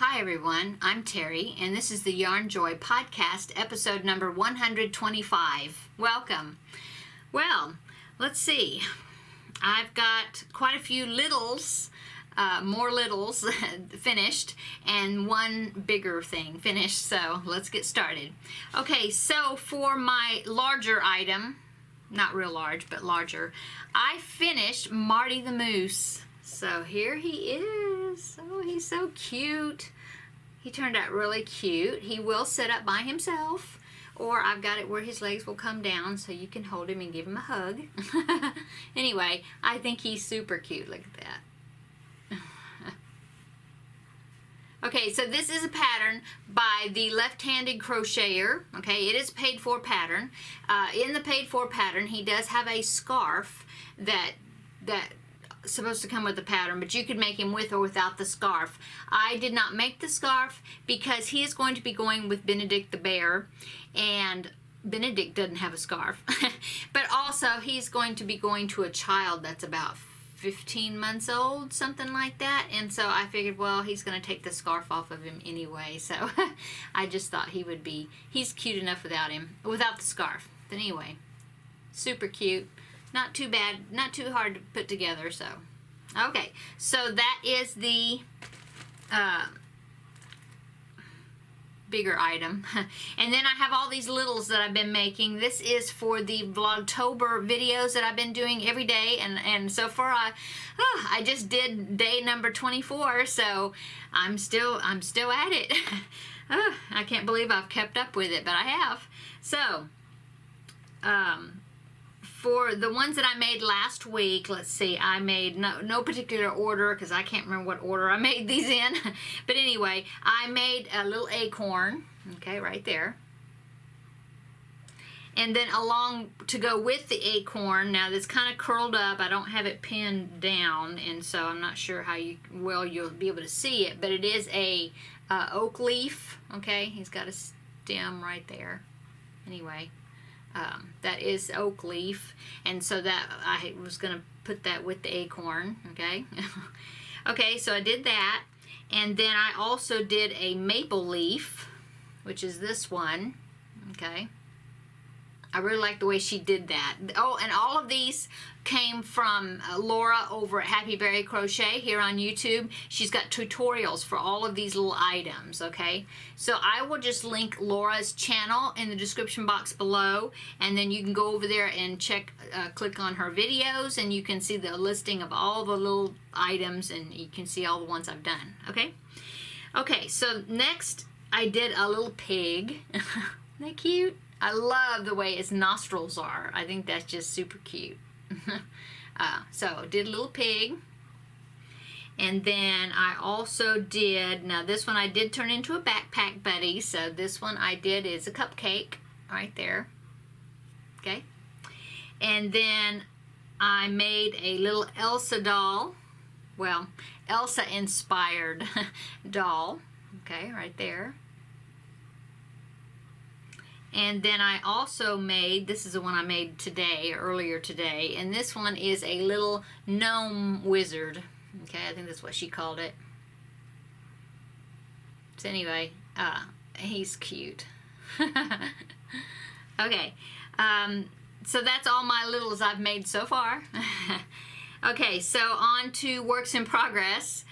Hi everyone, I'm Terry, and this is the Yarnjoy podcast, episode number 125. Welcome. Well, let's see. I've got quite a few littles, more littles finished, and one bigger thing finished, so let's get started. Okay, so for my larger item, not real large, but larger, I finished Marty the Moose. So here he is. Oh, he's so cute. He turned out really cute. He will sit up by himself, or I've got it where his legs will come down so you can hold him and give him a hug. Anyway, I think he's super cute. Look at that. Okay, so this is a pattern by the Left-Handed Crocheter. Okay, it is a paid-for pattern. In the paid-for pattern, he does have a scarf that supposed to come with the pattern, but you could make him with or without the scarf. I did not make the scarf because he is going to be going with Benedict the bear, and Benedict doesn't have a scarf. But also he's going to be going to a child that's about 15 months old, something like that, and so I figured, well, he's going to take the scarf off of him anyway, so I just thought he's cute enough without the scarf. But anyway, super cute. Not too bad, not too hard to put together, so. Okay, so that is the bigger item. And then I have all these littles that I've been making. This is for the Vlogtober videos that I've been doing every day, and so far I just did day number 24, so I'm still at it. I can't believe I've kept up with it, but I have. So, for the ones that I made last week, let's see, I made no particular order because I can't remember what order I made these in. But anyway, I made a little acorn, okay, right there. And then along to go with the acorn, now that's kind of curled up, I don't have it pinned down, and so I'm not sure how you'll be able to see it, but it is a oak leaf, okay? He's got a stem right there. Anyway. That is oak leaf, and so that I was going to put that with the acorn, okay? Okay, so I did that, and then I also did a maple leaf, which is this one, okay? I really like the way she did that. Oh, and all of these came from Laura over at Happy Berry Crochet here on YouTube. She's got tutorials for all of these little items, okay? So I will just link Laura's channel in the description box below, and then you can go over there and click on her videos, and you can see the listing of all the little items, and you can see all the ones I've done, okay? Okay, so next I did a little pig. Isn't that cute? I love the way its nostrils are. I think that's just super cute. So did a little pig, and then I also did, now this one I did turn into a backpack buddy, so this one I did is a cupcake right there, okay? And then I made a little Elsa doll, well, Elsa inspired doll, okay, right there. And then I also made, this is the one I made earlier today, and this one is a little gnome wizard. Okay, I think that's what she called it. So anyway, he's cute. Okay, so that's all my littles I've made so far. Okay, so on to works in progress.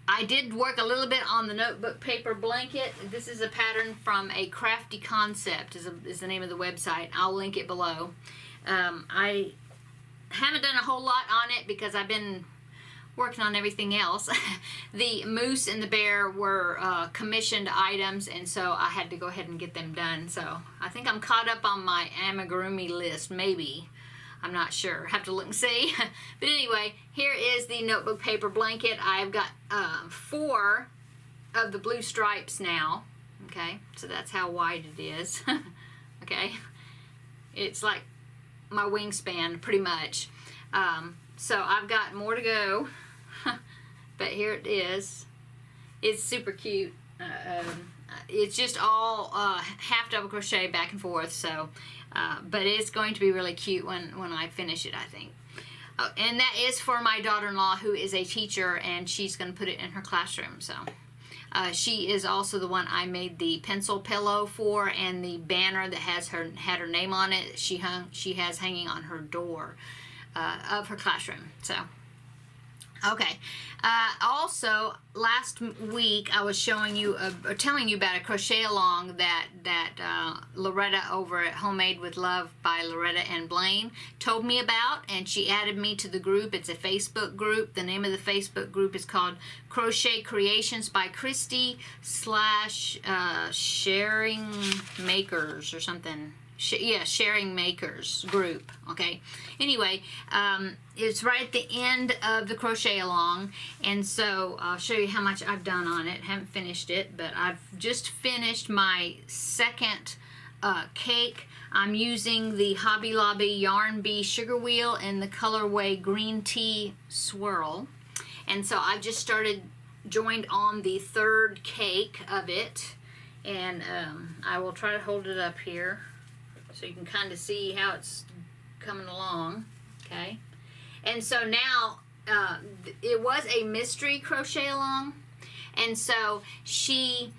I did work a little bit on the notebook paper blanket. This is a pattern from A Crafty Concept is the name of the website. I'll link it below. I haven't done a whole lot on it because I've been working on everything else. The moose and the bear were commissioned items, and so I had to go ahead and get them done. So I think I'm caught up on my amigurumi list, maybe. I'm not sure. Have to look and see. But anyway, here is the notebook paper blanket. I've got 4 of the blue stripes now. Okay, so that's how wide it is. Okay, it's like my wingspan pretty much. So I've got more to go. But here it is. It's super cute. It's just all half double crochet back and forth, so but it's going to be really cute when I finish it, I think. Oh, and that is for my daughter-in-law, who is a teacher, and she's going to put it in her classroom. So she is also the one I made the pencil pillow for, and the banner that had her name on it. She has hanging on her door of her classroom. So. Okay. Also, last week I was showing you, telling you about a crochet along that Loretta over at Homemade with Love by Loretta and Blaine told me about, and she added me to the group. It's a Facebook group. The name of the Facebook group is called Crochet Creations by Christy / Sharing Makers or something. Sharing Makers group. Okay. Anyway, it's right at the end of the crochet along, and so I'll show you how much I've done on it. Haven't finished it, but I've just finished my second cake. I'm using the Hobby Lobby Yarn Bee Sugar Wheel in the colorway Green Tea Swirl, and so I've just joined on the third cake of it, and I will try to hold it up here so you can kind of see how it's coming along. Okay, and so now it was a mystery crochet along, and so she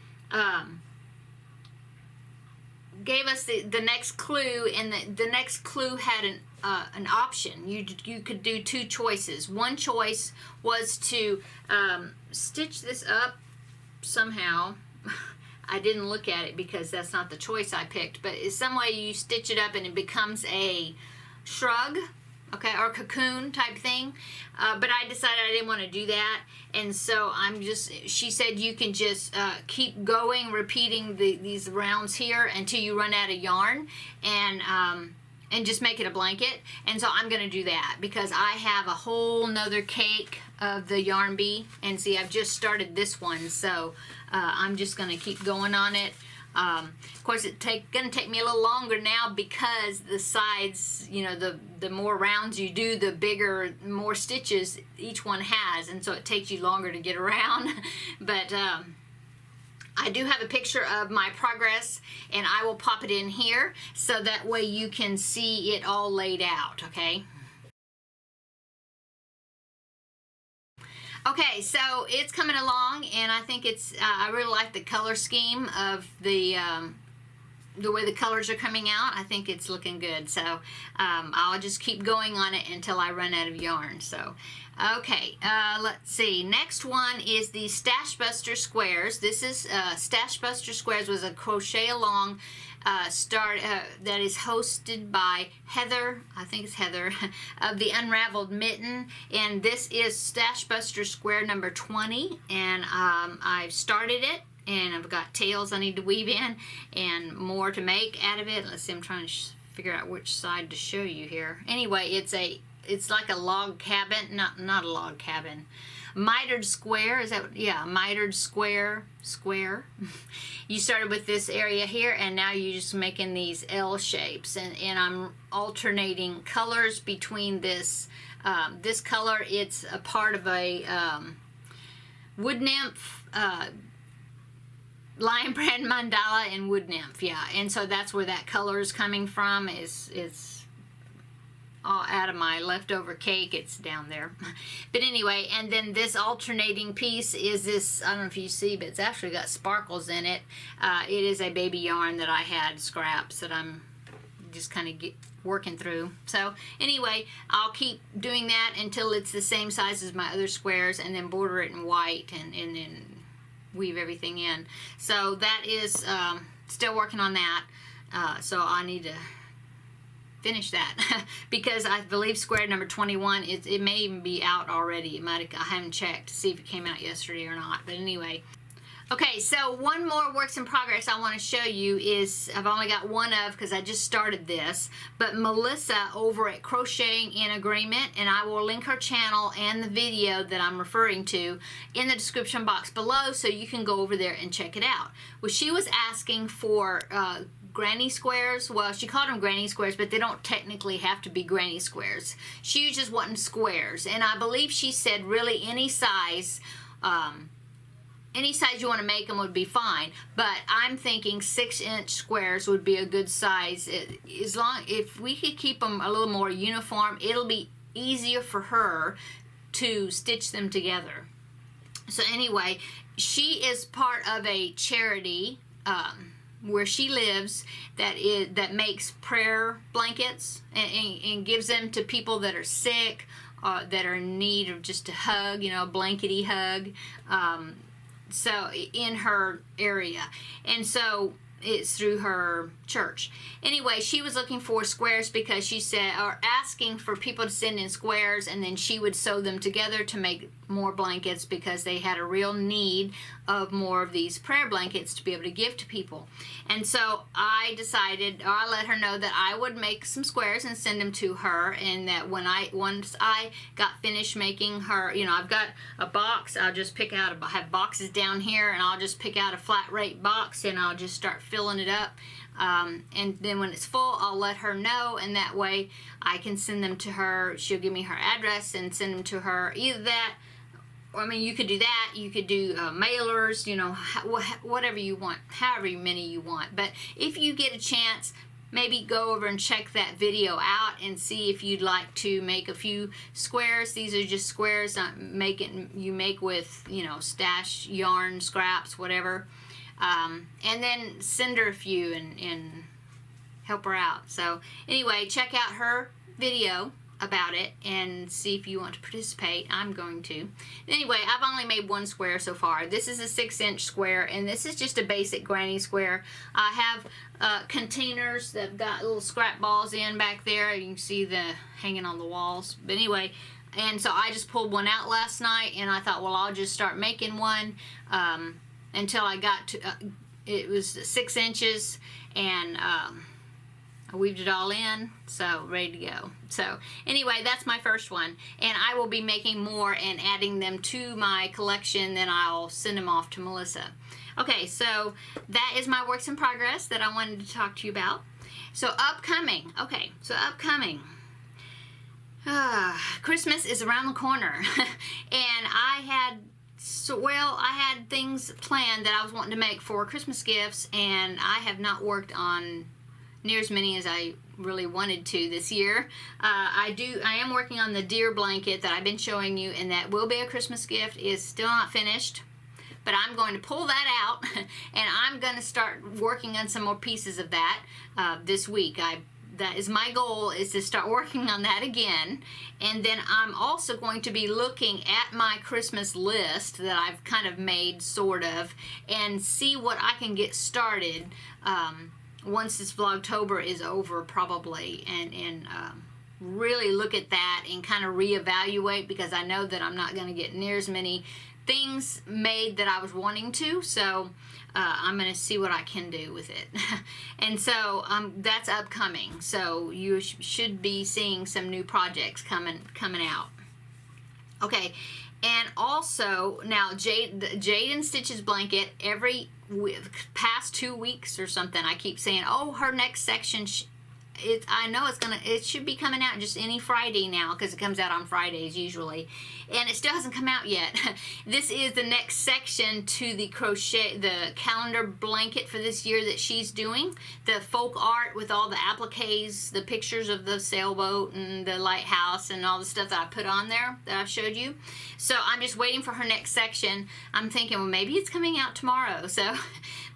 gave us the next clue, and the next clue had an option. You could do two choices. One choice was to stitch this up somehow. I didn't look at it because that's not the choice I picked, but it's some way you stitch it up and it becomes a shrug, okay, or cocoon type thing. But I decided I didn't want to do that, and so she said you can just keep going, repeating these rounds here until you run out of yarn, and just make it a blanket. And so I'm going to do that because I have a whole nother cake of the Yarn Bee, and see, I've just started this one, so I'm just going to keep going on it. Of course, it's going to take me a little longer now because the sides, you know, the more rounds you do, the bigger, more stitches each one has, and so it takes you longer to get around. But I do have a picture of my progress, and I will pop it in here so that way you can see it all laid out, okay? Okay, so it's coming along, and I think it's, I really like the color scheme of the way the colors are coming out. I think it's looking good, so I'll just keep going on it until I run out of yarn. So, okay, let's see. Next one is the Stash Buster Squares. This is Stash Buster Squares was a crochet along that is hosted by Heather, I think it's Heather, of the Unraveled Mitten, and this is Stash Buster Square number 20, and I've started it, and I've got tails I need to weave in, and more to make out of it. Let's see, I'm trying to figure out which side to show you here. Anyway, it's like a log cabin, not a log cabin. Mitered square, is that, yeah, mitered square. You started with this area here, and now you're just making these L shapes, and I'm alternating colors between this. This color, it's a part of a wood nymph, lion brand mandala and wood nymph, yeah, and so that's where that color is coming from. It's all out of my leftover cake. It's down there. But anyway, and then this alternating piece is this, I don't know if you see, but it's actually got sparkles in it. It is a baby yarn that I had scraps that I'm just kind of working through. So anyway, I'll keep doing that until it's the same size as my other squares, and then border it in white, and then weave everything in. So that is still working on that. So I need to finish that because I believe square number 21, it may even be out already. I haven't checked to see if it came out yesterday or not, but anyway. Okay, so one more works in progress I want to show you is, I've only got one of because I just started this, but Melissa over at Crocheting in Agreement, and I will link her channel and the video that I'm referring to in the description box below so you can go over there and check it out. Well, she was asking for granny squares. Well, she called them granny squares, but they don't technically have to be granny squares. She just wanted squares, and I believe she said really any size you want to make them would be fine, but I'm thinking 6-inch squares would be a good size. If we could keep them a little more uniform, it'll be easier for her to stitch them together. So anyway, she is part of a charity where she lives that makes prayer blankets and gives them to people that are sick, that are in need of just a hug, a blankety hug. So in her area, and so it's through her church. Anyway, she was looking for squares because she said, or asking for people to send in squares, and then she would sew them together to make more blankets because they had a real need of more of these prayer blankets to be able to give to people. And so I decided, or I let her know that I would make some squares and send them to her, and that once I got finished making her, I've got a box, I'll just pick out, I have boxes down here, and I'll just pick out a flat rate box and I'll just start filling it up. And then when it's full, I'll let her know, and that way I can send them to her. She'll give me her address and send them to her. Either that, you could do that. You could do mailers, whatever you want, however many you want. But if you get a chance, maybe go over and check that video out and see if you'd like to make a few squares. These are just squares you make with, stash yarn, scraps, whatever. And then send her a few and help her out. So anyway, check out her video about it and see if you want to participate. I'm going to. Anyway, I've only made one square so far. This is a 6-inch square, and this is just a basic granny square. I have containers that have got little scrap balls in back there. You can see the hanging on the walls. But anyway, and so I just pulled one out last night, and I thought, well, I'll just start making one until I got to, it was 6 inches, and I weaved it all in, so ready to go. So anyway, that's my first one, and I will be making more and adding them to my collection. Then I'll send them off to Melissa. Okay, so that is my works in progress that I wanted to talk to you about. So upcoming, Christmas is around the corner, and I had things planned that I was wanting to make for Christmas gifts, and I have not worked on near as many as I really wanted to this year. I am working on the deer blanket that I've been showing you, and that will be a Christmas gift. It's still not finished, but I'm going to pull that out and I'm going to start working on some more pieces of that this week. That is my goal, is to start working on that again. And then I'm also going to be looking at my Christmas list that I've kind of made, sort of, and see what I can get started once this Vlogtober is over, probably, and really look at that and kind of reevaluate, because I know that I'm not going to get near as many things made that I was wanting to, so I'm going to see what I can do with it. And so that's upcoming, so you should be seeing some new projects coming out. Okay, and also now Jaden Stitches blanket, every past 2 weeks or something, I keep saying, oh, her next section, I know it should be coming out just any Friday now, because it comes out on Fridays usually, and it still hasn't come out yet. This is the next section to the calendar blanket for this year that she's doing, the folk art with all the appliques, the pictures of the sailboat and the lighthouse and all the stuff that I put on there that I showed you. So I'm just waiting for her next section. I'm thinking, well, maybe it's coming out tomorrow, so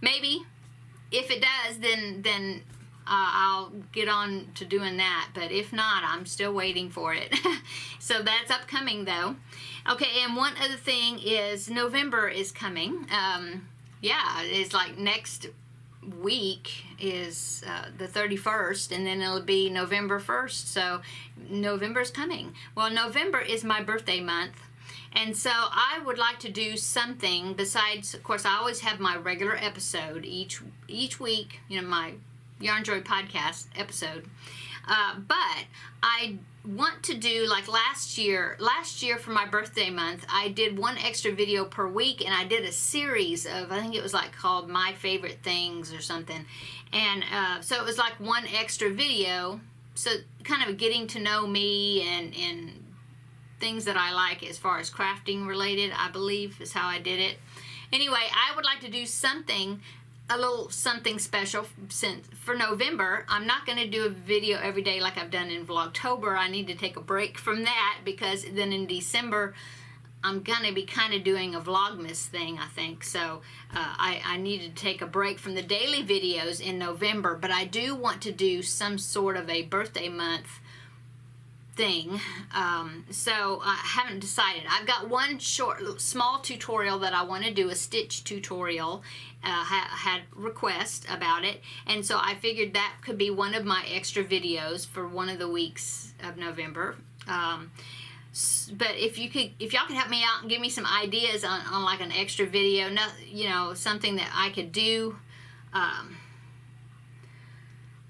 maybe if it does, then I'll get on to doing that, but if not, I'm still waiting for it. So that's upcoming, though. Okay, and one other thing is November is coming. Yeah, it's like next week is the 31st, and then it'll be November 1st, so November's coming. Well, November is my birthday month, and so I would like to do something besides, of course, I always have my regular episode each week, my Yarnjoy podcast episode, but I want to do, like last year for my birthday month, I did one extra video per week, and I did a series of, I think it was like called My Favorite Things or something, and so it was like one extra video, so kind of getting to know me and things that I like as far as crafting related, I believe is how I did it. Anyway, I would like to do something a little something special since for November. I'm not going to do a video every day like I've done in Vlogtober. I need to take a break from that, because then in December I'm going to be kind of doing a Vlogmas thing, I think. So I needed to take a break from the daily videos in November, but I do want to do some sort of a birthday month thing. So I haven't decided. I've got one small tutorial that I want to do, a stitch tutorial. Had requests about it, and so I figured that could be one of my extra videos for one of the weeks of November. But if y'all could help me out and give me some ideas on like an extra video, you know, something that I could do, I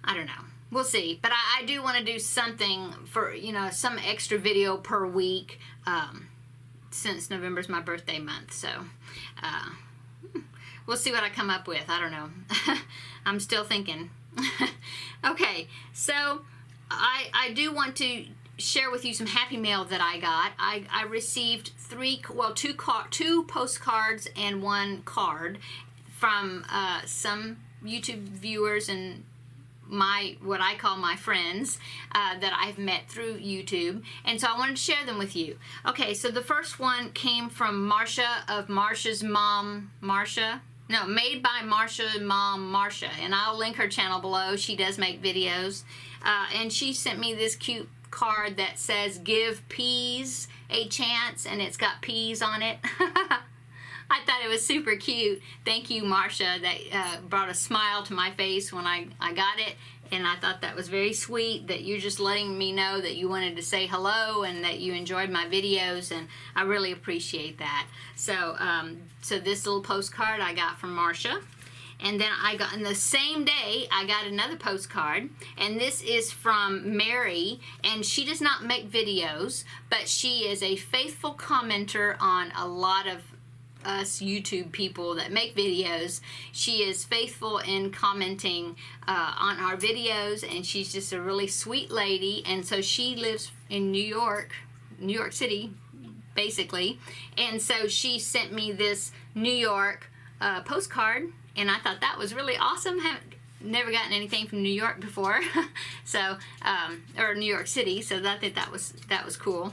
don't know. We'll see. But I do want to do something for, you know, some extra video per week, since November's my birthday month. So, we'll see what I come up with. I don't know. I'm still thinking. Okay, so I do want to share with you some happy mail that I got. I received two postcards and one card from some YouTube viewers and what I call my friends that I've met through YouTube, and so I wanted to share them with you. Okay, so the first one came from Marcia of Marsha's Mom, Made by Marsha Mom Marsha, and I'll link her channel below. She does make videos, and she sent me this cute card that says "Give Peas a Chance," and it's got peas on it. I thought it was super cute. Thank you, Marcia. That brought a smile to my face when I got it, and I thought that was very sweet that you're just letting me know that you wanted to say hello and that you enjoyed my videos, and I really appreciate that. So, so this little postcard I got from Marcia. And then in the same day, I got another postcard, and this is from Mary, and she does not make videos, but she is a faithful commenter on a lot of us YouTube people that make videos. She is faithful in commenting on our videos, and she's just a really sweet lady. And so she lives in New York City, basically, and so she sent me this New York postcard, and I thought that was really awesome. Haven't never gotten anything from New York before, so or New York City, so I think that was cool.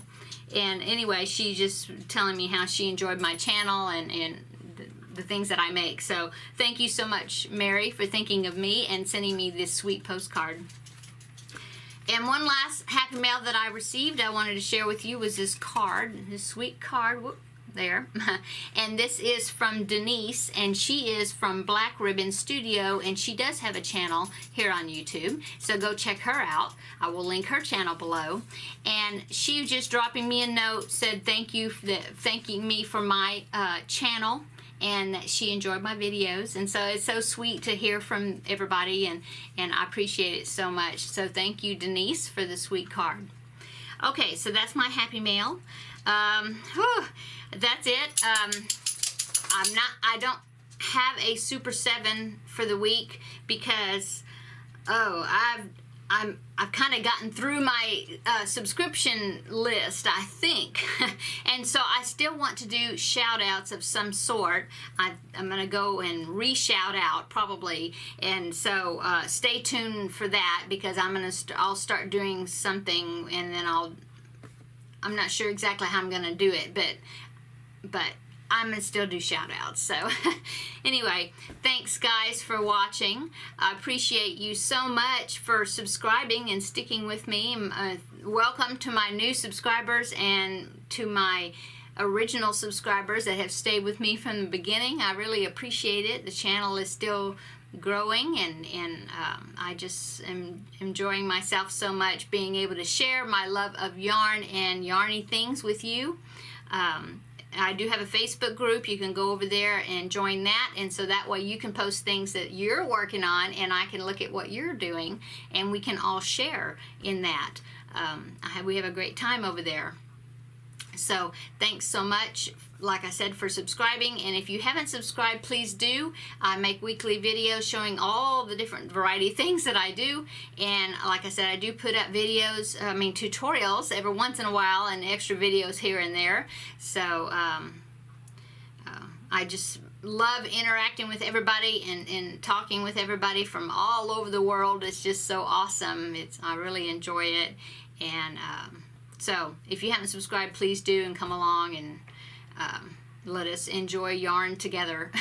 And anyway, she's just telling me how she enjoyed my channel and the things that I make. So thank you so much, Mary, for thinking of me and sending me this sweet postcard. And one last happy mail that I received I wanted to share with you was this card, this sweet card. Whoop, there. And this is from Denise, and she is from Black Ribbon Studio, and she does have a channel here on YouTube, so go check her out. I will link her channel below. And she was just dropping me a note, said thanking me for my channel, and that she enjoyed my videos. And so it's so sweet to hear from everybody, and I appreciate it so much. So thank you, Denise, for the sweet card. Okay, so that's my happy mail. That's it. I don't have a Super 7 for the week because I've kind of gotten through my subscription list, I think. And so I still want to do shout outs of some sort. I'm going to go and re-shout out probably. And so stay tuned for that, because I'll start doing something, and then I'm not sure exactly how I'm going to do it, but I'm going to still do shout outs. So anyway, thanks guys for watching. I appreciate you so much for subscribing and sticking with me. Welcome to my new subscribers and to my original subscribers that have stayed with me from the beginning. I really appreciate it. The channel is still growing, and I just am enjoying myself so much, being able to share my love of yarn and yarny things with you. I do have a Facebook group. You can go over there and join that, and so that way you can post things that you're working on, and I can look at what you're doing, and we can all share in that. We have a great time over there. So thanks so much, like I said, for subscribing. And if you haven't subscribed, please do. I make weekly videos showing all the different variety of things that I do. And like I said, I do put up videos, tutorials every once in a while, and extra videos here and there. So I just love interacting with everybody and talking with everybody from all over the world. It's just so awesome. I really enjoy it. And so if you haven't subscribed, please do, and come along and let us enjoy yarn together.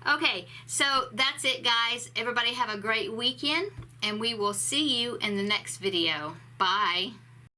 Okay, so that's it, guys. Everybody have a great weekend, and we will see you in the next video. Bye.